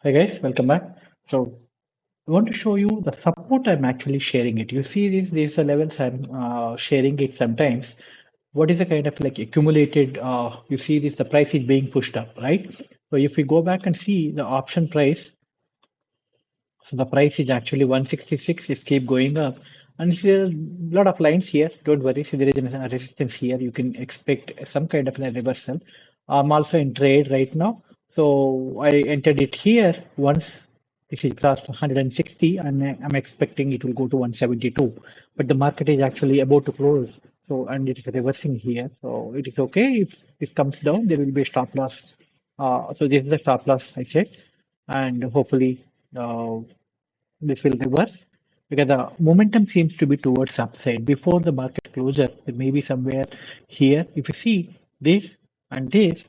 Hi guys, welcome back. So I want to show you the support I'm actually sharing it. You see these are levels I'm sharing it sometimes. What is the kind of like accumulated, you see this, the price is being pushed up, right? So if we go back and see the option price, so the price is actually 166, it's keep going up. And see a lot of lines here, don't worry, see there is a resistance here, you can expect some kind of a reversal. I'm also in trade right now. So I entered it here once, this is crossed 160 and I'm expecting it will go to 172. But the market is actually about to close. So, and it is reversing here. So it is okay. If it comes down, there will be a stop loss. So this is the stop loss I said. And hopefully, uh, this will reverse because the momentum seems to be towards upside. Before the market closure, it may be somewhere here. If you see this and this,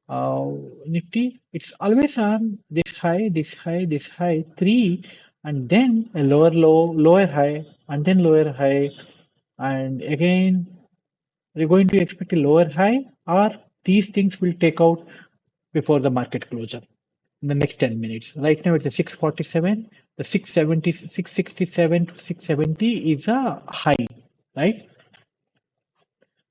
uh, Nifty, it's always on this high, this high, this high, three, and then a lower low, lower high, and then lower high, and again we're going to expect a lower high, or these things will take out before the market closure in the next 10 minutes. Right now it's a 647, the 670, 667 to 670 is a high, right?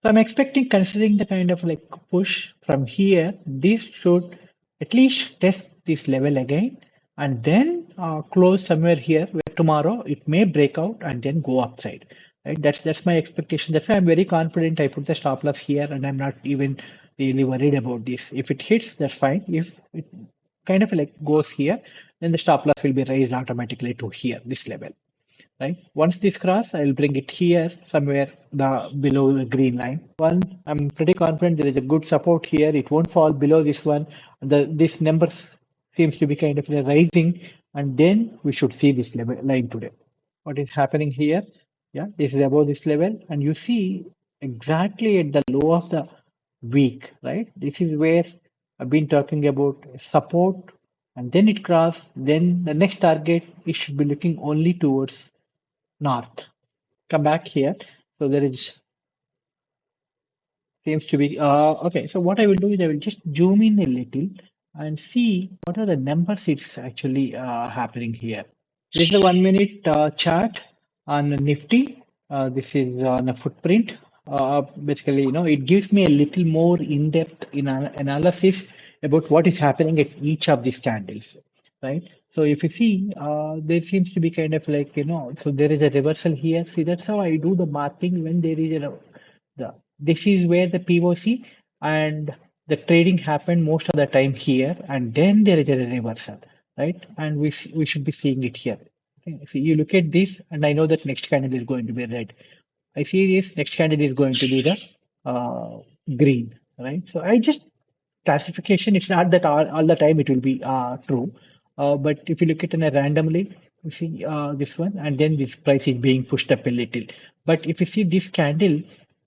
So I'm expecting, considering the kind of like push from here, this should at least test this level again and then close somewhere here where tomorrow it may break out and then go upside. Right? That's my expectation. That's why I'm very confident. I put the stop loss here and I'm not even really worried about this. If it hits, that's fine. If it kind of like goes here, then the stop loss will be raised automatically to here, this level, right? Once this cross, I will bring it here somewhere below the green line. I'm pretty confident there is a good support here. It won't fall below this one. This number seems to be kind of rising, and then we should see this level line today. What is happening here? Yeah, this is above this level, and you see exactly at the low of the week, right? This is where I've been talking about support, and then it cross. Then the next target, it should be looking only towards north. Come back here. So there is seems to be okay. So what I will do is I will just zoom in a little and see what are the numbers it's actually happening here. This is a 1 minute chart on Nifty. This is on a footprint. Basically, it gives me a little more in-depth analysis about what is happening at each of these candles, right? So if you see, there seems to be kind of like, so there is a reversal here. See, that's how I do the marking when there is this is where the POC and the trading happened most of the time here, and then there is a reversal, right? And we should be seeing it here. Okay, so you look at this, and I know that next candle is going to be red. I see this next candle is going to be the green, right? So I just classification. It's not that all the time it will be true, but if you look at it randomly, you see this one, and then this price is being pushed up a little. But if you see this candle,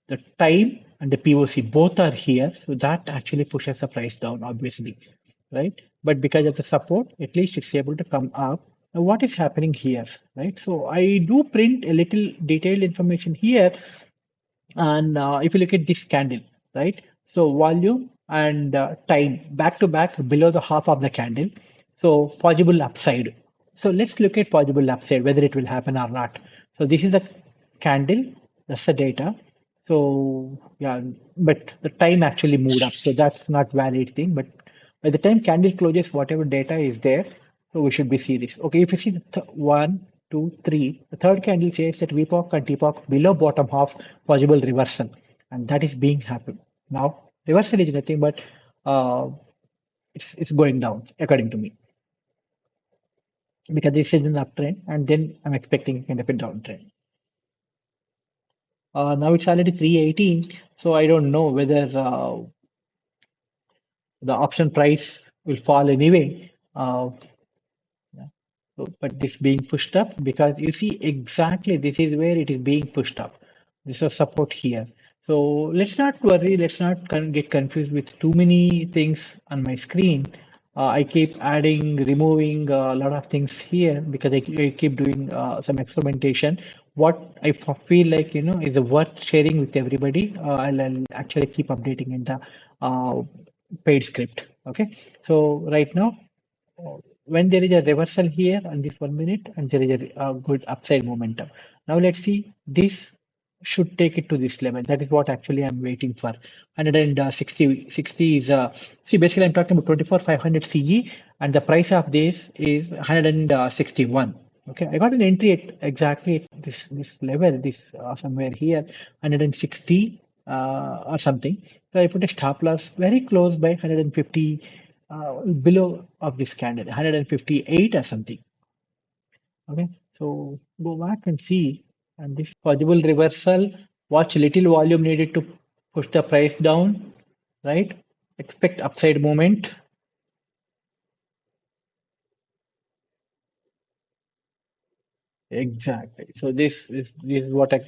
the time and the POC both are here, so that actually pushes the price down, obviously, right? But because of the support, at least it's able to come up. Now, what is happening here, right? So I do print a little detailed information here, and if you look at this candle, right? So volume and time back to back below the half of the candle. So possible upside. So let's look at possible upside, whether it will happen or not. So this is the candle, that's the data. So yeah, but the time actually moved up. So that's not valid thing. But by the time candle closes, whatever data is there, so we should be see this. Okay, if you see the one, two, three, the third candle says that VPOC and TPOC below bottom half possible reversal, and that is being happened. Now reversal is nothing but uh, it's going down according to me because this is an uptrend, and then I'm expecting kind of a downtrend. Now it's already 318, so I don't know whether the option price will fall anyway. So, but this being pushed up because you see exactly this is where it is being pushed up. This is support here. So let's not worry. Let's not get confused with too many things on my screen. I keep adding, removing a lot of things here because I keep doing some experimentation. What I feel like is worth sharing with everybody. I'll actually keep updating in the paid script. Okay. So right now when there is a reversal here on this 1 minute and there is a good upside momentum. Now let's see, this should take it to this level. That is what actually I'm waiting for. 160 is see, basically I'm talking about 24,500 CE and the price of this is 161. Okay, I got an entry at exactly at this level, this somewhere here, 160 or something. So I put a stop loss very close by 150 below of this candle, 158 or something. Okay, so go back and see, and this possible reversal. Watch little volume needed to push the price down, right? Expect upside movement. Exactly. So this is what a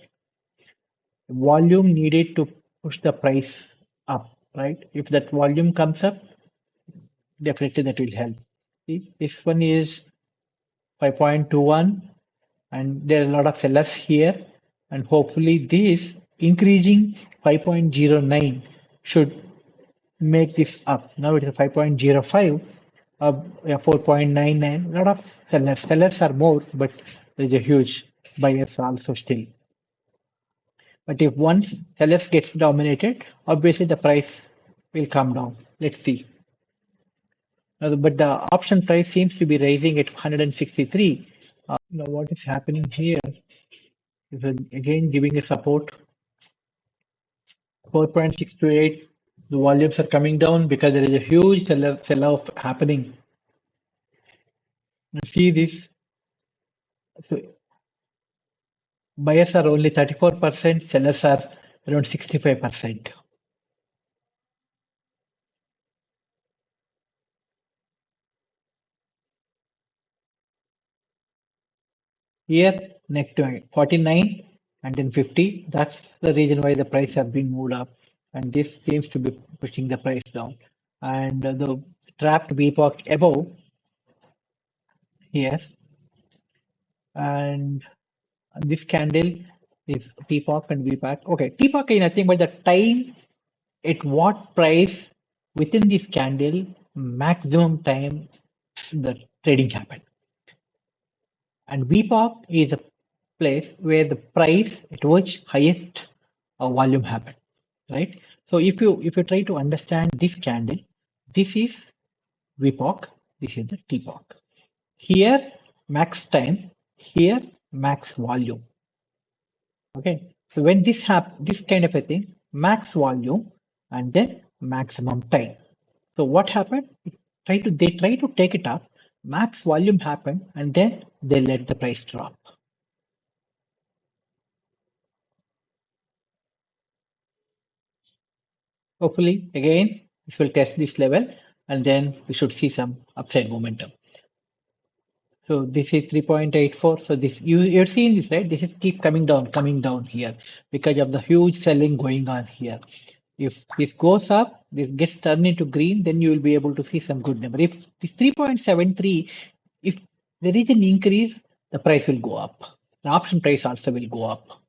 volume needed to push the price up, right? If that volume comes up, definitely that will help. See, this one is 5.21 and there are a lot of sellers here, and hopefully this increasing 5.09 should make this up. Now it is 5.05, yeah, 4.99. A lot of sellers are more, but there is a huge buyers also still. But if once sellers gets dominated, obviously the price will come down. Let's see. But the option price seems to be rising at 163. Now what is happening here is again giving a support 4.628. The volumes are coming down because there is a huge sell-off happening. You see this. So buyers are only 34%, sellers are around 65%. Here, next to 49 and then 50. That's the reason why the price have been moved up. And this seems to be pushing the price down. And the trapped VPOC above here. And this candle is TPOC and VPOC. Okay, TPOC is nothing but the time at what price within this candle maximum time the trading happened. And VPOC is a place where the price at which highest volume happened, right? So if you try to understand this candle, this is VPOC, this is the TPOC. Here max time, here max volume. Okay, so when this kind of a thing, max volume and then maximum time. So what happened? They try to take it up, max volume happened, and then they let the price drop. Hopefully, again, this will test this level, and then we should see some upside momentum. So this is 3.84. So this you're seeing this, right? This is keep coming down here because of the huge selling going on here. If this goes up, this gets turned into green, then you will be able to see some good number. If this 3.73, if there is an increase, the price will go up. The option price also will go up.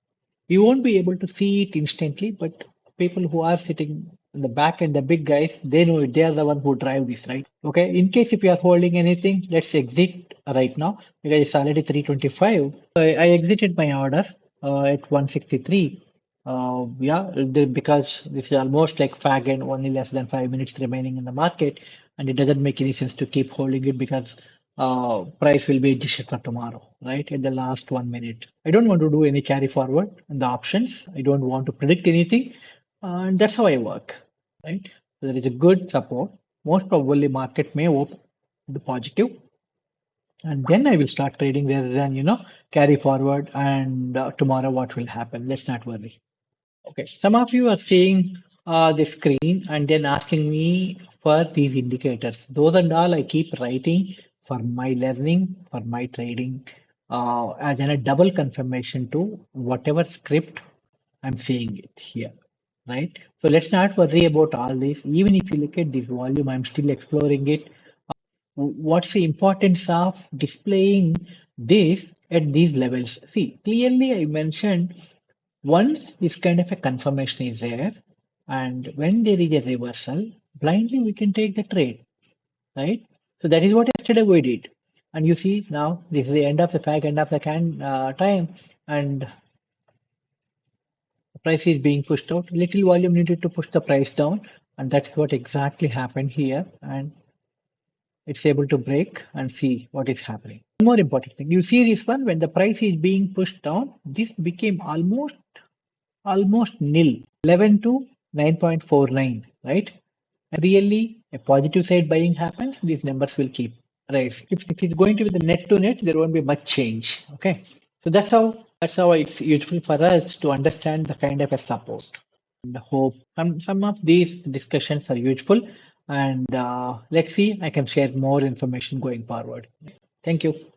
You won't be able to see it instantly, but people who are sitting in the back and the big guys, they know it. They are the one who drive this, right? Okay. In case if you are holding anything, let's exit right now because it's already 325. I exited my order at 163. Yeah, because this is almost like fag and only less than 5 minutes remaining in the market, and it doesn't make any sense to keep holding it because price will be adjusted for tomorrow, right? At the last 1 minute. I don't want to do any carry forward in the options. I don't want to predict anything. And that's how I work, right? So there is a good support. Most probably market may open the positive, and then I will start trading rather than, carry forward and tomorrow what will happen. Let's not worry. Okay, some of you are seeing the screen and then asking me for these indicators. Those and all I keep writing for my learning, for my trading, as in a double confirmation to whatever script I'm seeing it here, right? So let's not worry about all this. Even if you look at this volume, I'm still exploring it. What's the importance of displaying this at these levels? See, clearly I mentioned once this kind of a confirmation is there, and when there is a reversal, blindly we can take the trade, right? So that is what yesterday we did. And you see now this is the end of the fag, end of the time, and the price is being pushed out. Little volume needed to push the price down, and that's what exactly happened here. And it's able to break and see what is happening. One more important thing, you see this one when the price is being pushed down, this became almost nil, 11 to 9.49, right? Really a positive side buying happens, these numbers will keep rising. If it is going to be the net to net, there won't be much change. Okay, so that's how it's useful for us to understand the kind of a support. And hope some of these discussions are useful. And let's see, I can share more information going forward. Thank you.